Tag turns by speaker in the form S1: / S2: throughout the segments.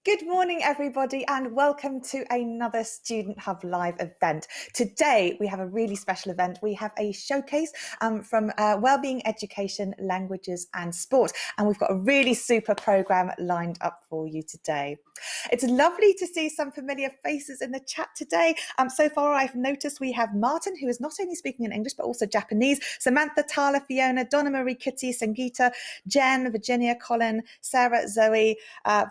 S1: Good morning, everybody, and welcome to another Student Hub Live event. Today, we have a really special event. We have a showcase from Wellbeing, Education, Languages and Sport, and we've got a really super programme lined up for you today. It's lovely to see some familiar faces in the chat today. So far, I've noticed we have Martin, who is not only speaking in English, but also Japanese, Samantha, Tala, Fiona, Donna Marie, Kitty, Sangeeta, Jen, Virginia, Colin, Sarah, Zoe,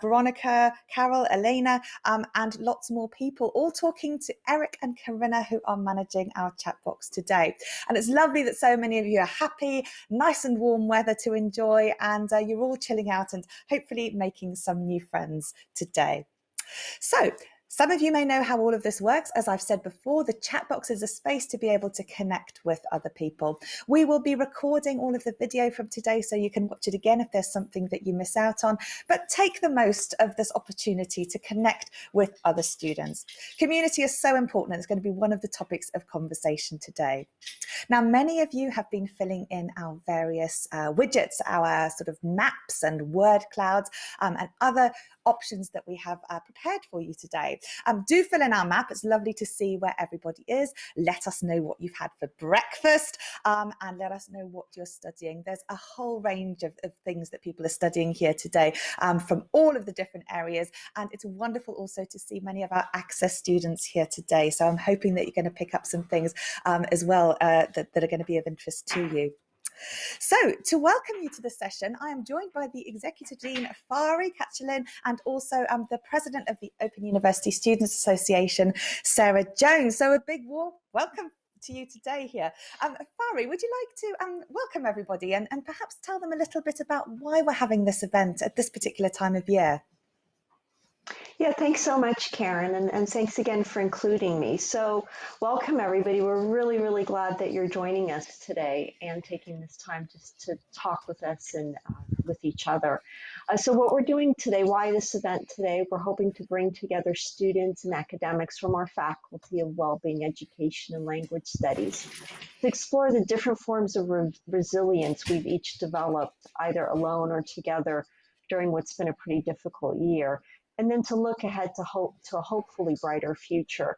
S1: Veronica, Carol, Elena, and lots more people, all talking to Eric and Corinna, who are managing our chat box today. And it's lovely that so many of you are happy, nice and warm weather to enjoy, and you're all chilling out and hopefully making some new friends today. So, some of you may know how all of this works. As I've said before, the chat box is a space to be able to connect with other people. We will be recording all of the video from today so you can watch it again if there's something that you miss out on, but take the most of this opportunity to connect with other students. Community is so important, and it's going to be one of the topics of conversation today. Now, many of you have been filling in our various widgets, our sort of maps and word clouds and other options that we have prepared for you today. Do fill in our map. It's lovely to see where everybody is. Let us know what you've had for breakfast and let us know what you're studying. There's a whole range of things that people are studying here today from all of the different areas, and it's wonderful also to see many of our Access students here today. So I'm hoping that you're going to pick up some things as well that are going to be of interest to you. So, to welcome you to the session, I am joined by the Executive Dean, Fari Kachalin, and also the President of the Open University Students Association, Sarah Jones. So a big warm welcome to you today here. Fari, would you like to welcome everybody and perhaps tell them a little bit about why we're having this event at this particular time of year?
S2: Yeah, thanks so much, Karen, and thanks again for including me. So welcome, everybody. We're really glad that you're joining us today and taking this time just to talk with us and with each other. So what we're doing today, why this event today, we're hoping to bring together students and academics from our Faculty of Wellbeing, Education, and Language Studies to explore the different forms of resilience we've each developed, either alone or together, during what's been a pretty difficult year, and then to look ahead to a hopefully brighter future.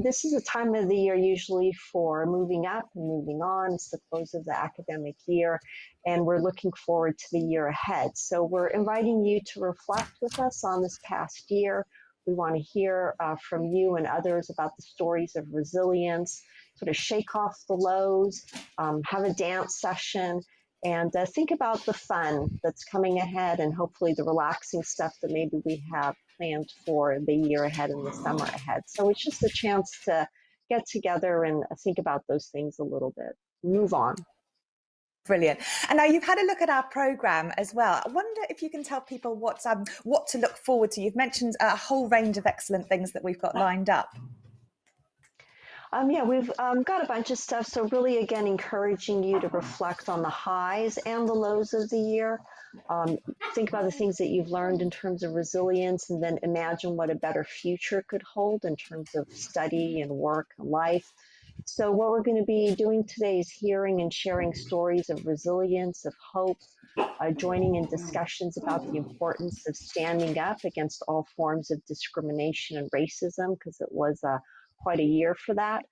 S2: This is a time of the year usually for moving up and moving on. It's the close of the academic year, and we're looking forward to the year ahead. So we're inviting you to reflect with us on this past year. We want to hear from you and others about the stories of resilience, sort of shake off the lows, have a dance session, and think about the fun that's coming ahead and hopefully the relaxing stuff that maybe we have planned for the year ahead and the summer ahead. So it's just a chance to get together and think about those things a little bit. Move on.
S1: Brilliant. And now you've had a look at our programme as well. I wonder if you can tell people what to look forward to. You've mentioned a whole range of excellent things that we've got lined up.
S2: Yeah, we've got a bunch of stuff. So really, again, encouraging you to reflect on the highs and the lows of the year. Think about the things that you've learned in terms of resilience, and then imagine what a better future could hold in terms of study and work and life. So what we're going to be doing today is hearing and sharing stories of resilience, of hope, joining in discussions about the importance of standing up against all forms of discrimination and racism, because it was quite a year for that,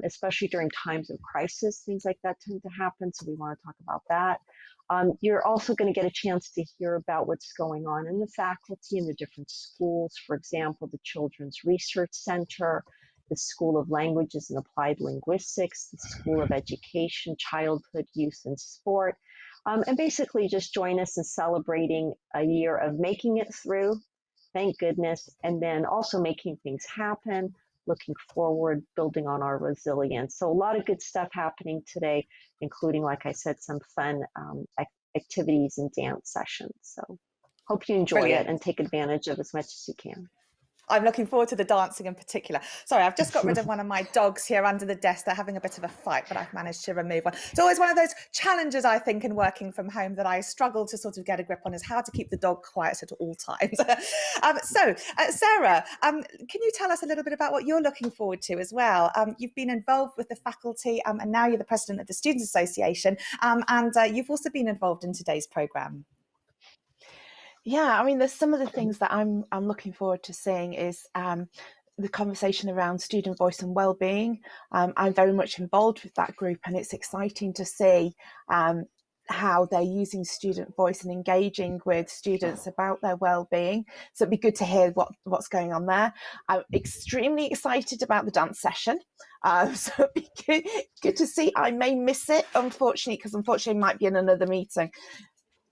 S2: especially during times of crisis. Things like that tend to happen, so we want to talk about that. You're also going to get a chance to hear about what's going on in the faculty in the different schools. For example, the Children's Research Center, the School of Languages and Applied Linguistics, the School of Education, Childhood, Youth, and Sport. And basically just join us in celebrating a year of making it through, thank goodness, and then also making things happen, looking forward, building on our resilience. So a lot of good stuff happening today, including, like I said, some fun activities and dance sessions. So hope you enjoy
S1: Brilliant.
S2: it and take advantage of as much as you can.
S1: I'm looking forward to the dancing in particular. Sorry, I've just got rid of one of my dogs here under the desk. They're having a bit of a fight, but I've managed to remove one. It's always one of those challenges, I think, in working from home that I struggle to sort of get a grip on, is how to keep the dog quiet at all times. Sarah, can you tell us a little bit about what you're looking forward to as well? You've been involved with the faculty and now you're the president of the Students Association, and you've also been involved in today's programme.
S3: Yeah, I mean, there's some of the things that I'm looking forward to seeing is the conversation around student voice and wellbeing. I'm very much involved with that group, and it's exciting to see how they're using student voice and engaging with students about their well-being. So it'd be good to hear what's going on there. I'm extremely excited about the dance session. So it'd be good to see. I may miss it, unfortunately, because unfortunately it might be in another meeting.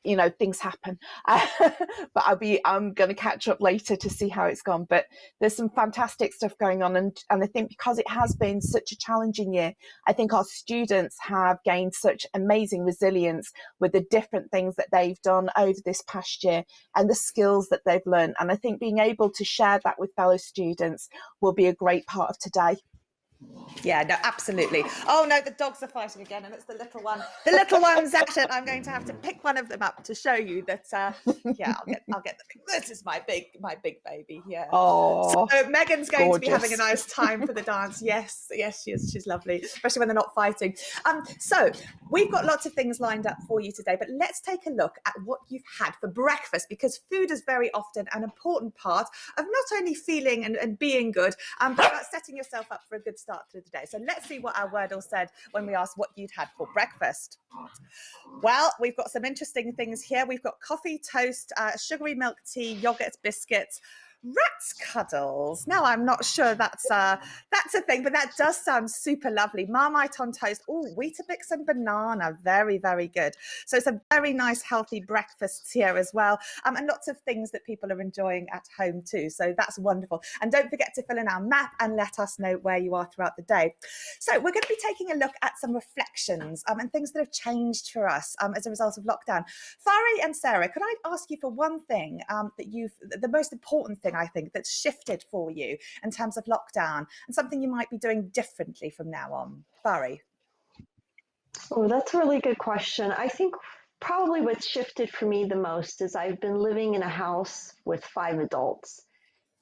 S3: You know, things happen. But I'm going to catch up later to see how it's gone. But there's some fantastic stuff going on. And I think because it has been such a challenging year, I think our students have gained such amazing resilience with the different things that they've done over this past year and the skills that they've learned. And I think being able to share that with fellow students will be a great part of today.
S1: Yeah, no, absolutely. Oh no, the dogs are fighting again, and it's the little one. The little one's at it. I'm going to have to pick one of them up to show you that. Yeah, I'll get them. This is my big baby. Yeah.
S3: Oh,
S1: so Megan's going
S3: gorgeous.
S1: to be having a nice time for the dance. Yes, she is. She's lovely, especially when they're not fighting. So we've got lots of things lined up for you today, but let's take a look at what you've had for breakfast, because food is very often an important part of not only feeling and being good, but about setting yourself up for a good start to the day. So let's see what our Wordle said when we asked what you'd had for breakfast. Well, we've got some interesting things here. We've got coffee, toast, sugary milk tea, yogurt, biscuits, rat's cuddles. Now, I'm not sure that's a thing, but that does sound super lovely. Marmite on toast. Oh, Weetabix and banana. Very, very good. So some very nice, healthy breakfasts here as well. And lots of things that people are enjoying at home too. So that's wonderful. And don't forget to fill in our map and let us know where you are throughout the day. So we're going to be taking a look at some reflections and things that have changed for us as a result of lockdown. Fari and Sarah, could I ask you for one thing the most important thing I think that's shifted for you in terms of lockdown and something you might be doing differently from now on? Fari.
S2: Oh, that's a really good question. I think probably what's shifted for me the most is I've been living in a house with 5 adults.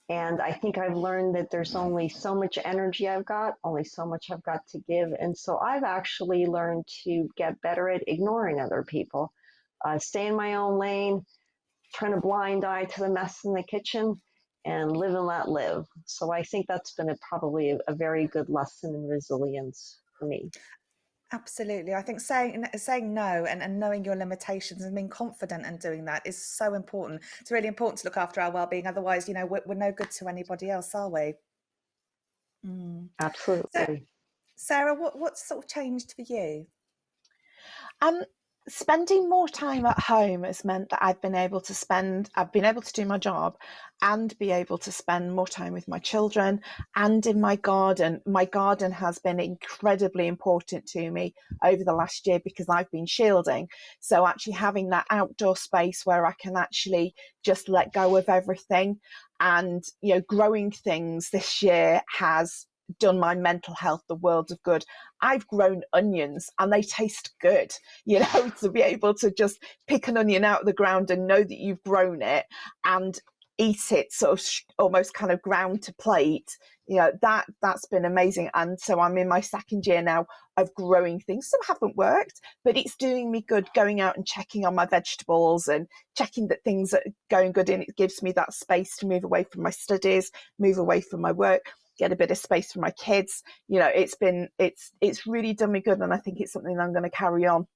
S2: And I think I've learned that there's only so much energy I've got, only so much I've got to give. And so I've actually learned to get better at ignoring other people, stay in my own lane, turn a blind eye to the mess in the kitchen, and live and let live. So I think that's been probably a very good lesson in resilience for me.
S1: Absolutely. I think saying no and knowing your limitations and being confident in doing that is so important. It's really important to look after our well-being. Otherwise, we're no good to anybody else, are we?
S2: Absolutely.
S1: So, Sarah, what's sort of changed for you?
S3: Spending more time at home has meant that I've been able to do my job and be able to spend more time with my children and in my garden. My garden has been incredibly important to me over the last year because I've been shielding. So actually having that outdoor space where I can actually just let go of everything and, growing things this year has done my mental health the world of good. I've grown onions and they taste good, to be able to just pick an onion out of the ground and know that you've grown it and eat it sort of almost kind of ground to plate, that's been amazing. And so I'm in my second year now of growing things. Some haven't worked, but it's doing me good going out and checking on my vegetables and checking that things are going good, and it gives me that space to move away from my studies, move away from my work, get a bit of space for my kids. It's really done me good, and I think it's something I'm going to carry on.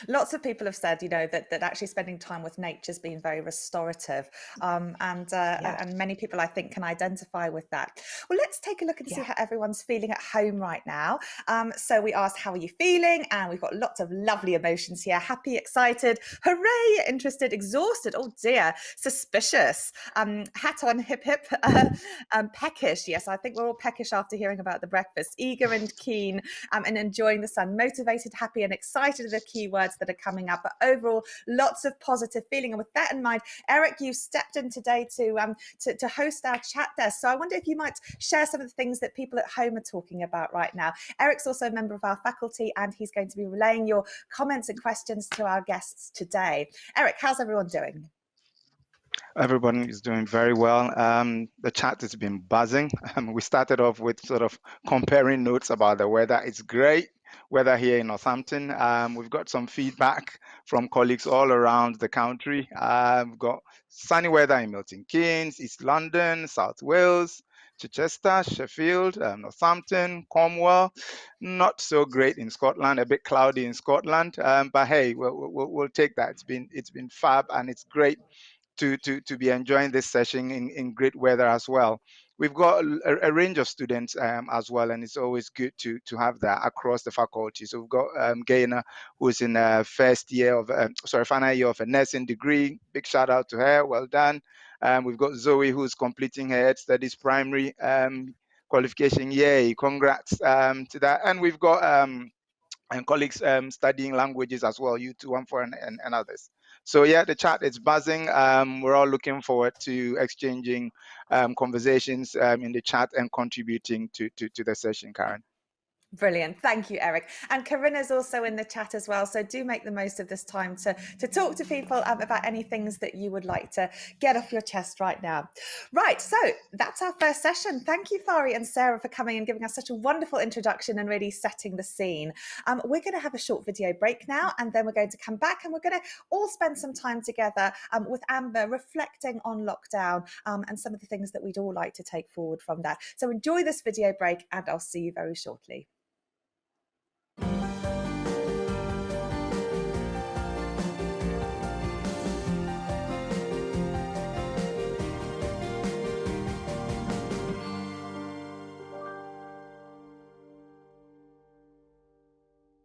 S1: Lots of people have said, that actually spending time with nature has been very restorative, and many people I think can identify with that. Well, let's take a look and see how everyone's feeling at home right now. So we asked, how are you feeling? And we've got lots of lovely emotions here: happy, excited, hooray, interested, exhausted, oh dear, suspicious, hat on, hip hip, peckish. Yes, I think we're all peckish after hearing about the breakfast. Eager and keen, and enjoying the sun. Motivated, happy, and excited are the keywords that are coming up. But overall, lots of positive feeling. And with that in mind, Eric, you stepped in today to host our chat there. So I wonder if you might share some of the things that people at home are talking about right now. Eric's also a member of our faculty, and he's going to be relaying your comments and questions to our guests today. Eric, how's everyone doing?
S4: Everyone is doing very well. The chat has been buzzing. We started off with sort of comparing notes about the weather. It's great. weather here in Northampton. We've got some feedback from colleagues all around the country. We've got sunny weather in Milton Keynes, East London, South Wales, Chichester, Sheffield, Northampton, Cornwall. Not so great in Scotland, a bit cloudy in Scotland, but hey, we'll take that. It's been fab, and it's great to be enjoying this session in great weather as well. We've got a range of students as well, and it's always good to have that across the faculty. So we've got Gaina, who's in final year of a nursing degree. Big shout out to her, well done. We've got Zoe, who's completing her Head Studies primary qualification. Yay, congrats to that. And we've got and colleagues studying languages as well, U214 and others. So yeah, the chat is buzzing. We're all looking forward to exchanging conversations in the chat and contributing to the session, Karen.
S1: Brilliant. Thank you, Eric. And Corinna's also in the chat as well. So do make the most of this time to talk to people about any things that you would like to get off your chest right now. Right. So that's our first session. Thank you, Fari and Sarah, for coming and giving us such a wonderful introduction and really setting the scene. We're going to have a short video break now, and then we're going to come back and we're going to all spend some time together with Amber reflecting on lockdown and some of the things that we'd all like to take forward from that. So enjoy this video break, and I'll see you very shortly.